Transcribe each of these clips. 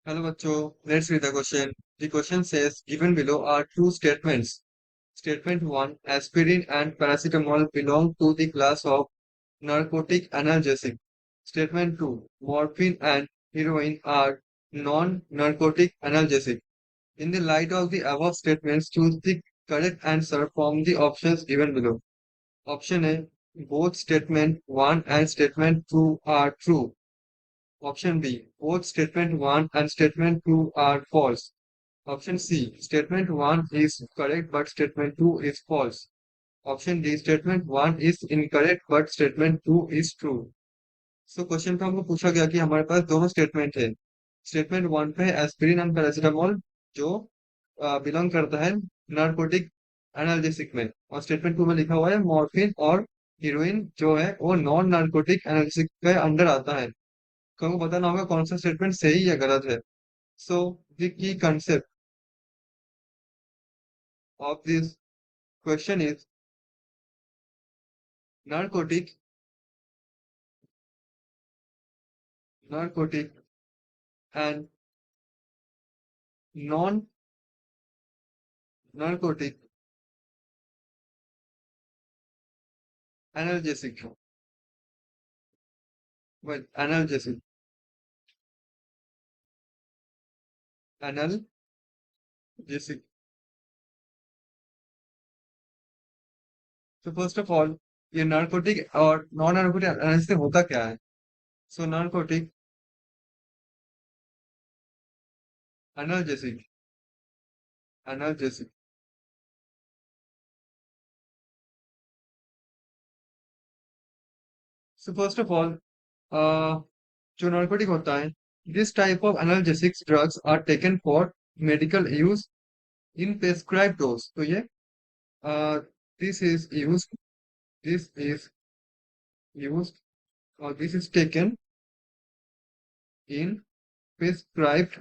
Hello, bachcho. Let's read the question. The question says, given below are two statements. Statement 1, aspirin and paracetamol belong to the class of narcotic analgesic. Statement 2, morphine and heroin are non-narcotic analgesic. In the light of the above statements, choose the correct answer from the options given below. Option A, both statement 1 and statement 2 are true. Option B, both statement 1 and statement 2 are false. Option C, statement 1 is correct but statement 2 is false. Option D, statement 1 is incorrect but statement 2 is true. So question पे हमको पूछा गया कि हमारे पास दोनों statement है। Statement 1 पे aspirin and paracetamol जो बिलोंग करता है नार्कोटिक एनाल्जेसिक में, और स्टेटमेंट 2 में लिखा हुआ है मॉर्फिन और हीरोइन जो है वो नॉन नार्कोटिक एनाल्जेसिक के अंडर आता है। तो हमको बताना होगा कौन सा स्टेटमेंट सही या गलत है। So the key concept of this question is narcotic narcotic and non narcotic analgesic, well analgesic analgesic। तो फर्स्ट ऑफ ऑल ये नार्कोटिक और नॉन नार्कोटिक एनालिसिस होता क्या है। So narcotic analgesic analgesic. So first of all जो narcotic होता है, this type of analgesics drugs are taken for medical use in prescribe dose. तो ये this is use this is use और this is taken in prescribed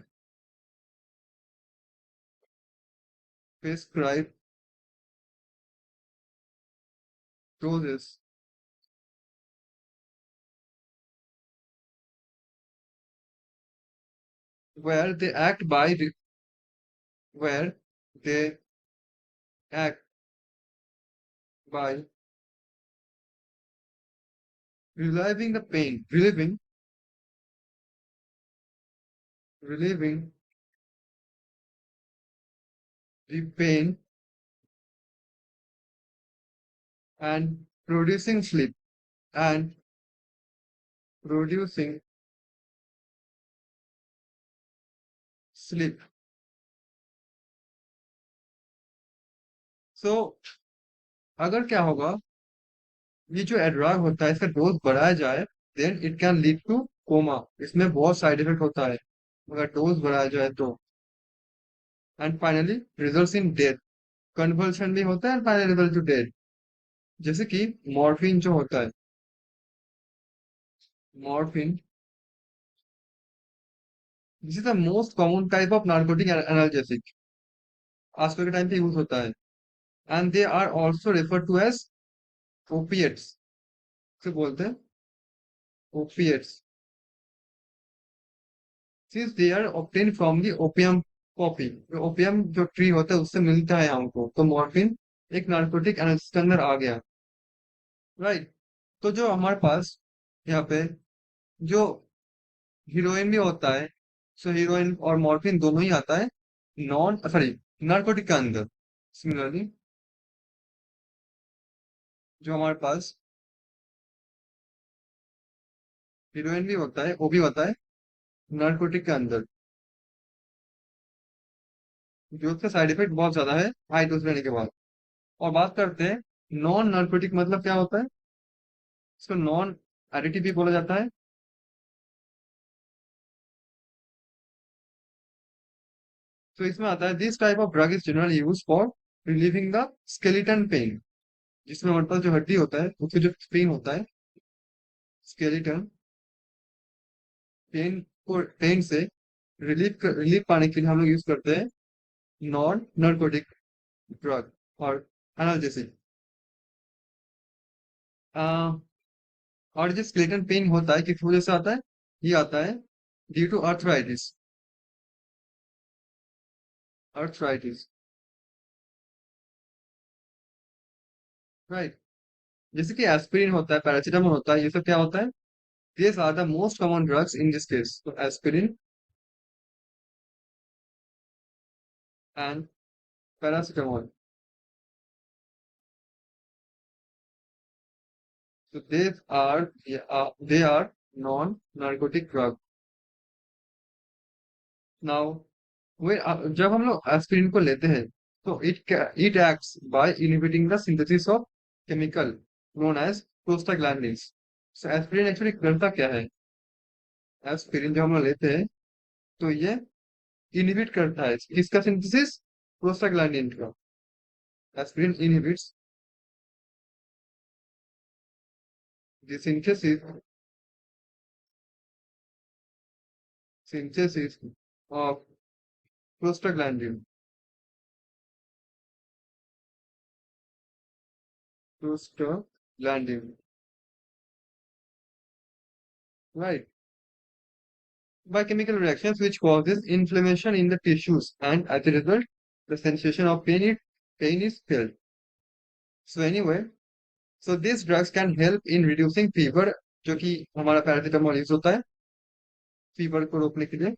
prescribed doses where they act by where they act by relieving the pain, relieving the pain and producing sleep and producing sleep. So अगर क्या होगा, ये जो drug होता है इसका dose बढ़ाया जाए then it can lead to coma. इसमें बहुत साइड इफेक्ट होता है अगर डोज बढ़ाया जाए तो। And finally results in death, conversion भी होता है and finally result to death. जैसे कि मॉर्फिन जो होता है, morphine this is the most common type of narcotic analgesic, आजकल के टाइम पे यूज होता है। And they are also refer to as opiates, से बोलते हैं opiates, since they are obtain from the opium poppy. Opium जो ट्री होता है उससे मिलता है हमको, तो मॉर्फिन एक नार्कोटिक एनालिसिस के अंदर आ गया। राइट। तो जो हमारे पास यहाँ पे जो हीरोइन भी होता है, सो हीरोइन और मॉर्फिन दोनों ही आता है नॉन सॉरी नार्कोटिक के अंदर। सिमिलरली जो हमारे पास हीरोइन भी होता है वो भी होता है नार्कोटिक के अंदर, जो उसका साइड इफेक्ट बहुत ज्यादा है हाई डोज लेने के बाद। और बात करते हैं नॉन नार्कोटिक मतलब क्या होता है। इसको नॉन एडिटिव भी बोला जाता है। तो इसमें आता है this type of drug is generally use for relieving the skeleton pain, जिसमें हमारे पास जो हड्डी होता है उससे जो पेन होता है, स्केलेटन पेन को, पेन से रिलीफ पाने के लिए हम लोग यूज करते हैं नॉन नार्कोटिक ड्रग और एनाल्जेसिक। और जो स्केलेटन पेन होता है किस वजह से आता है, ये आता है due to arthritis. Arthritis, right. जैसे कि एस्पिरिन होता है, पैरासीटामोल होता है, ये सब क्या होता है? These are the most common drugs in this case. So aspirin and paracetamol. So they are non-narcotic drug. Now, जब हम लोग एस्पिरिन को लेते हैं, तो it acts by inhibiting the synthesis of chemical known as prostaglandins. So aspirin actually करता क्या है? एस्पिरिन जो हम लोग लेते हैं, तो ये इनहिबिट करता है किसका सिंथेसिस? प्रोस्टाग्लैंडिन का। Aspirin inhibits the synthesis of prostaglandin. Prostaglandin, right? By chemical reactions which causes inflammation in the tissues, and as a result, the sensation of pain is felt. So anyway, so these drugs can help in reducing fever, जो कि हमारा paracetamol use होता है fever को रोकने के लिए,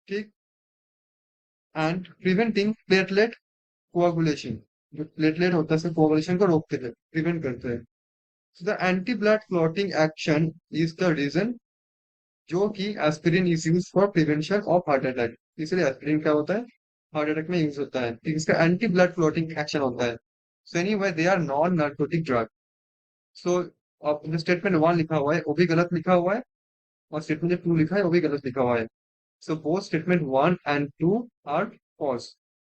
ठीक। एंड प्रिवेंटिंग प्लेटलेट कोआगुलेशन, जो प्लेटलेट होता है उसके कोआगुलेशन को रोकते हैं, प्रिवेंट करते हैं। So the anti-blood clotting action is the reason जो कि aspirin is use for prevention of heart attack. इसलिए एस्पिरिन क्या होता है? हार्ट अटैक में यूज होता है, ठीक। इसका एंटी ब्लड क्लॉटिंग एक्शन होता है। So anyway they are non narcotic drug. So अब जो स्टेटमेंट वन लिखा हुआ है वो भी गलत लिखा हुआ है, और स्टेटमेंट जो टू लिखा है वो भी गलत लिखा हुआ है। So both statement one and two are false.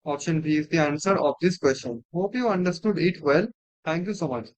Option B is the answer of this question. Hope you understood it well. Thank you so much.